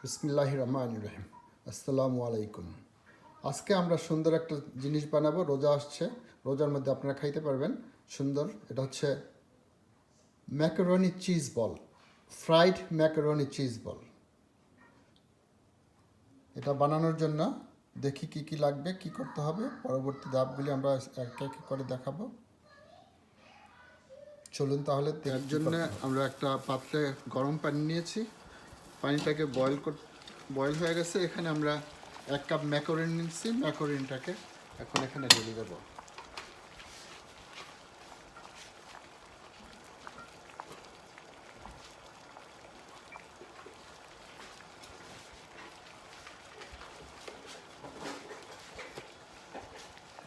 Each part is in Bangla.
বিসমিল্লাহির রহমানির রহিম। আসসালামু আলাইকুম। আজকে আমরা সুন্দর একটা জিনিস বানাবো। রোজা আসছে, রোজার মধ্যে আপনারা খাইতে পারবেন সুন্দর। এটা হচ্ছে macaroni cheese ball, fried macaroni cheese ball. এটা বানানোর জন্য দেখি কি কি লাগবে, কি করতে হবে। পরবর্তী ধাপগুলি আমরা এক এক করে দেখাবো। চলুন তাহলে। এর জন্য আমরা একটা পাত্রে গরম পানি নিয়েছি। পানিটাকে বয়েল হয়ে গেছে। এখানে আমরা 1 কাপ ম্যাকারনি নিচ্ছি। ম্যাকারনিটাকে এখন এখানে ঢেলে দেবো।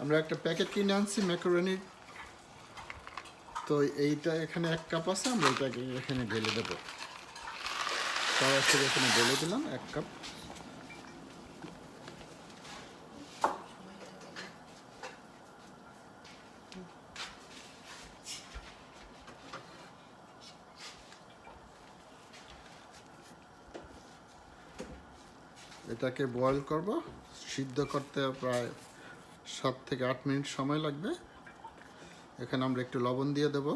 আমরা একটা প্যাকেট কিনে আনছি ম্যাকারনির। তো এইটা এখানে 1 কাপ আছে, আমরা এটাকে এখানে ঢেলে দেবো। সরাসরি এখানে ঢেলে দিলাম 1 কাপ। এটাকে বয়েল করব। সিদ্ধ করতে প্রায় 7 থেকে 8 মিনিট সময় লাগবে। এখানে আমরা একটু লবণ দিয়ে দেব।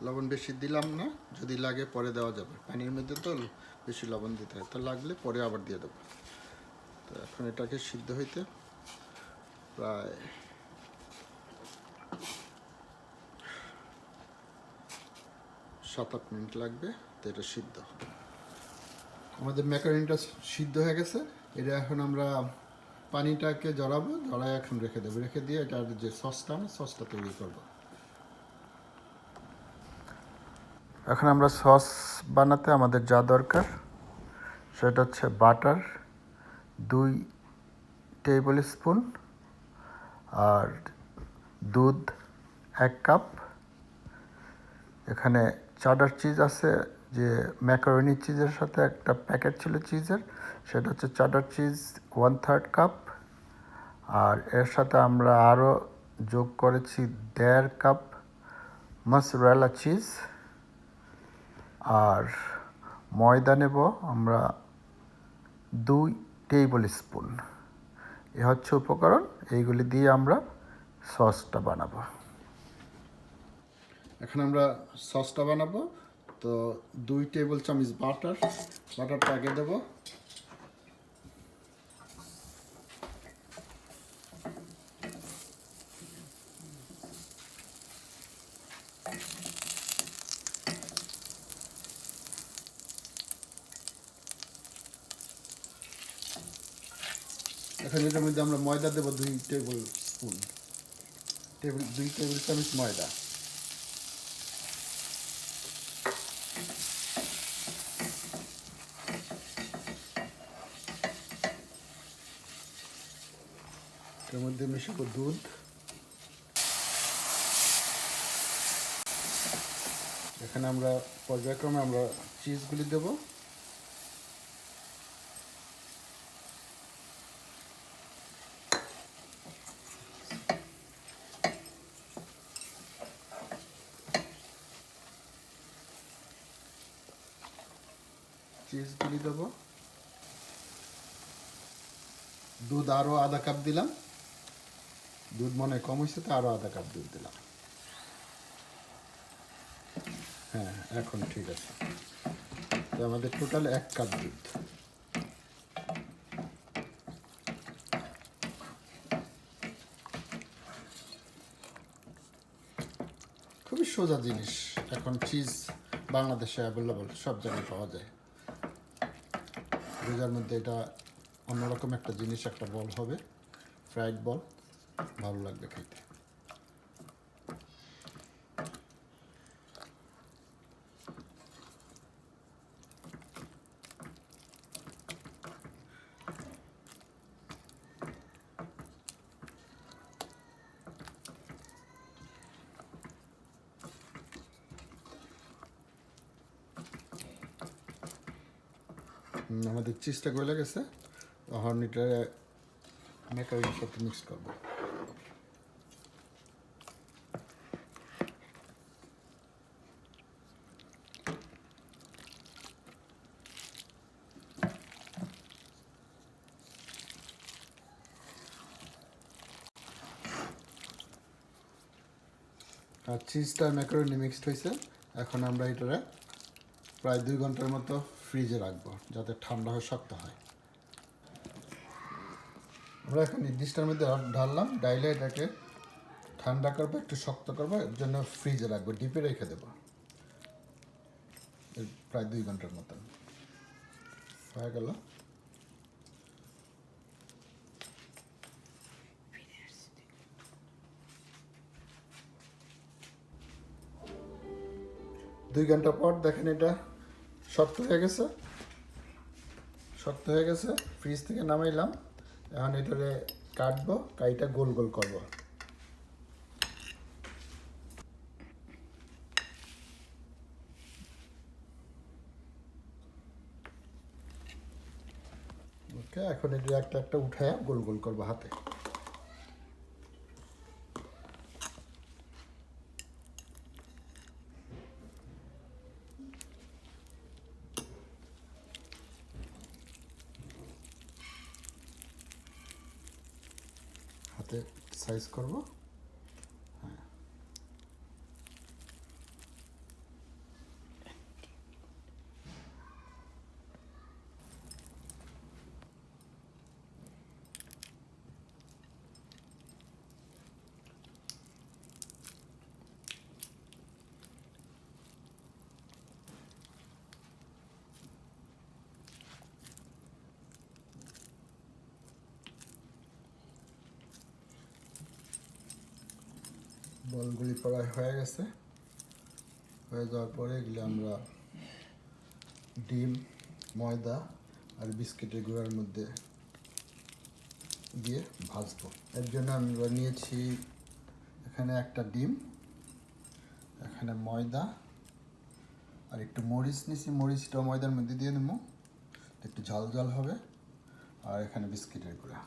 লবণ বেশি দিলাম না, যদি লাগে পরে দেওয়া যাবে। পানির মধ্যে তো বেশি লবণ দিতে হয়, তো লাগলে পরে আবার দিয়ে দেবো। তো এখন এটাকে সিদ্ধ হইতে প্রায় 7-8 মিনিট লাগবে। তো এটা সিদ্ধ, আমাদের ম্যাকারনিটা সিদ্ধ হয়ে গেছে। এটা এখন আমরা পানিটাকে জড়াবো, জড়ায় এখন রেখে দেবো। রেখে দিয়ে এটার যে সসটা তৈরি করব। এখন আমরা সস বানাতে আমাদের যা দরকার সেটা হচ্ছে বাটার 2 টেবিল স্পুন, আর দুধ 1 কাপ। এখানে চাডার চিজ আছে, যে ম্যাকারনি চিজের সাথে একটা প্যাকেট ছিল চিজের, সেটা হচ্ছে চাডার চিজ 1/3 কাপ। আর এর সাথে আমরা আরও যোগ করেছি 1.5 কাপ মোzzarela চিজ। আর ময়দা নেব আমরা 2 টেবিল স্পুন। এ হচ্ছে উপকরণ। এইগুলি দিয়ে আমরা সসটা বানাবো। এখন আমরা সসটা বানাবো। তো 2 টেবিল চামচ বাটারটা আগে দেবো। এখন এটার মধ্যে আমরা ময়দা দেবো 2 টেবিল চামচ ময়দা। এর মধ্যে মিশাবো দুধ। এখানে আমরা পর্যায়ক্রমে আমরা চিজগুলি দেব। চিজগুলি দেব। দুধ আরও আধা কাপ দিলাম। দুধ মনে কম হয়েছে, তো আরও আধা কাপ দুধ দিলাম। হ্যাঁ, এখন ঠিক আছে। তো আমাদের টোটাল 1 কাপ দুধ। খুবই সোজা জিনিস। এখন চিজ বাংলাদেশে অ্যাভেলেবল, সব জায়গায় পাওয়া যায়। রোজার মধ্যে এটা অন্যরকম একটা জিনিস, একটা বল হবে, ফ্রাইড বল। ভালো লাগবে খেতে। আমাদের চিজটা গলে গেছে, তখন এটা ম্যাকারনির সাথে মিক্স করবো। আর চিজটা ম্যাকারনি মিক্সড হয়েছে, এখন আমরা এটা প্রায় 2 ঘন্টার মতো ফ্রিজে রাখবো যাতে ঠান্ডা হয়ে শক্ত হয়। আমরা এখন নির্দিষ্টের মধ্যে ঢাললাম, ডাইলে এটাকে ঠান্ডা করবো, একটু শক্ত করবো, এর জন্য ফ্রিজে রাখবো, ডিপে রেখে দেবো প্রায় 2 ঘন্টার মতন। হয়ে গেল। দুই ঘন্টা পর দেখেন এটা শক্ত হয়ে গেছে, ফ্রিজ থেকে নামাইলাম। এখন এটারে কাটবো, কাইটা গোল গোল করবো। ওকে, এখন এটা একটা একটা উঠায় গোল গোল করবো হাতে। হাতে সাইজ করবো। হ্যাঁ, বলগুলি প্রায় হয়ে গেছে। হয়ে যাওয়ার পরে এগুলি আমরা ডিম, ময়দা আর বিস্কিটের গুঁড়ার মধ্যে দিয়ে ভাজবো। এর জন্য আমরা নিয়েছি এখানে একটা ডিম, এখানে ময়দা আর একটু মরিচ নিয়েছি, মরিচটা ময়দার মধ্যে দিয়ে নেবো, একটু ঝাল ঝাল হবে। আর এখানে বিস্কিটের গুঁড়া।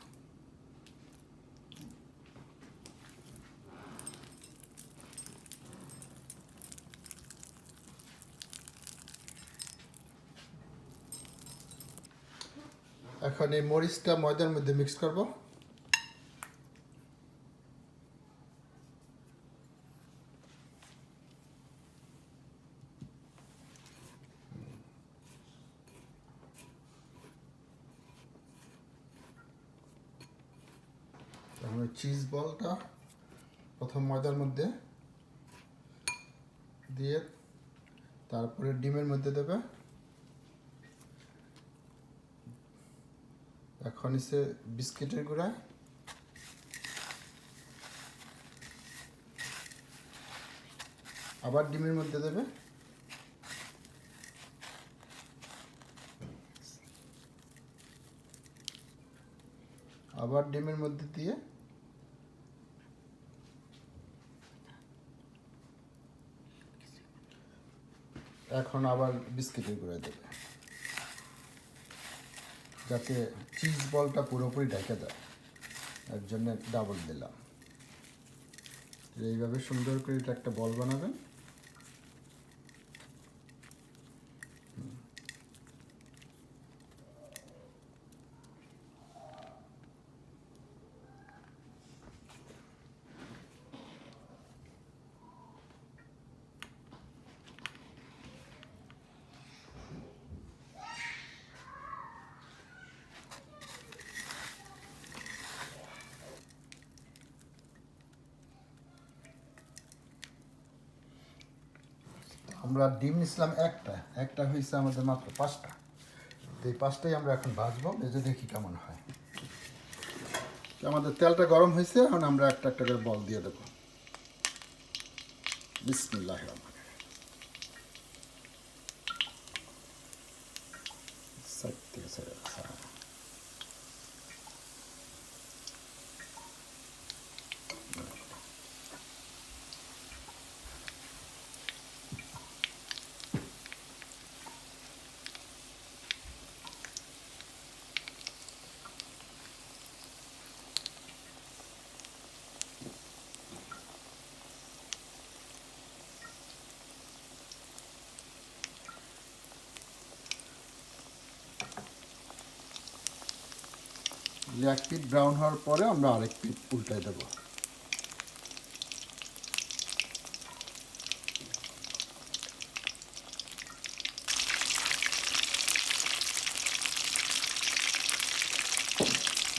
এখন এই মরিচটা ময়দার মধ্যে মিক্স করব। এখন চিজ বলটা প্রথম ময়দার মধ্যে দিয়ে, তারপরে ডিমের মধ্যে দেবে। এখন এসে বিস্কিটের গুঁড়া, আবার ডিমের মধ্যে দেবে, আবার ডিমের মধ্যে দিয়ে এখন আবার বিস্কিটের গুঁড়া দেবে, যাতে চিজ বলটা পুরোপুরি ঢেকে দেয়। এর জন্য ডাবল দিলাম। এইভাবে সুন্দর করে এটা একটা বল বানাবেন। আমরা ডিম নিছিলাম একটা হয়েছে আমাদের মাত্র 5টা। এই 5টাই আমরা এখন ভাজবো, ভেজে দেখি কেমন হয়। আমাদের তেলটা গরম হয়েছে, এখন আমরা একটা একটা করে বল দিয়ে দেবো। বিসমিল্লাহির রহমানির রহিম। সাইড থেকে ছেড়ে দাও। এক পিঠ ব্রাউন হওয়ার পরে আমরা আরেক পিঠ উল্টাই দেবো।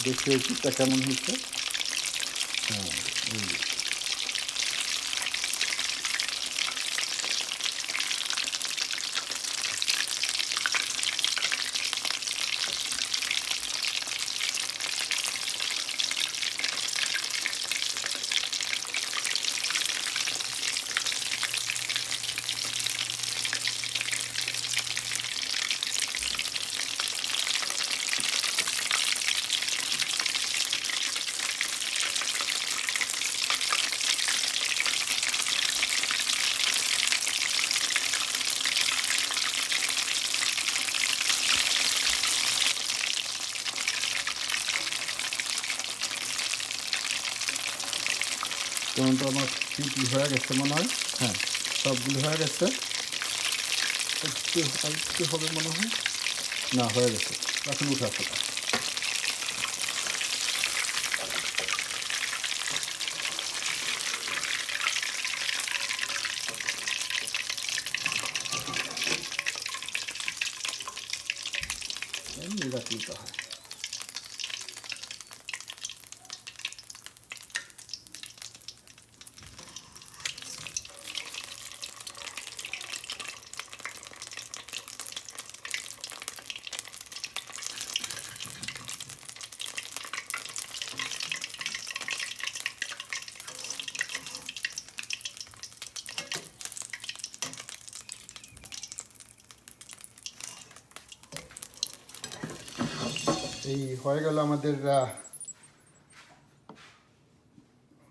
দেখি এই পিঠটা কেমন হয়েছে। হ্যাঁ, তখন তো আমার পিঠি হয়ে গেছে মনে হয়। হ্যাঁ, সবগুলো হয়ে গেছে। একটু হবে মনে হয়, না হয়ে গেছে। এখন উঠে ফেলা। এমনি রাখলেই তো হয়। এই হয়ে গেল আমাদের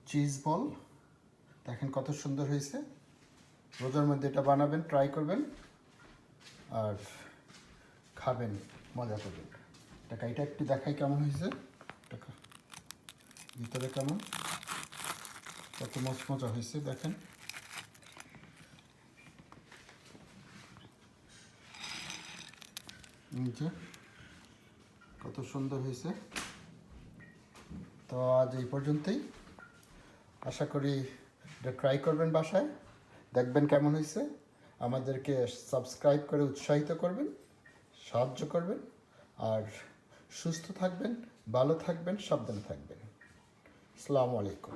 চিজ বল। দেখেন কত সুন্দর হয়েছে। রোজার মধ্যে এটা বানাবেন, ট্রাই করবেন আর খাবেন, মজা করবেন। এটা একটু দেখাই কেমন হয়েছে। ভিতরে কেমন, কত মচমচা হয়েছে দেখেন। নিচে কত সুন্দর হয়েছে। তো আজ এই পর্যন্তই। আশা করি এটা ট্রাই করবেন বাসায়, দেখবেন কেমন হয়েছে। আমাদেরকে সাবস্ক্রাইব করে উৎসাহিত করবেন, সাহায্য করবেন। আর সুস্থ থাকবেন, ভালো থাকবেন, সাবধানে থাকবেন। আসসালামু আলাইকুম।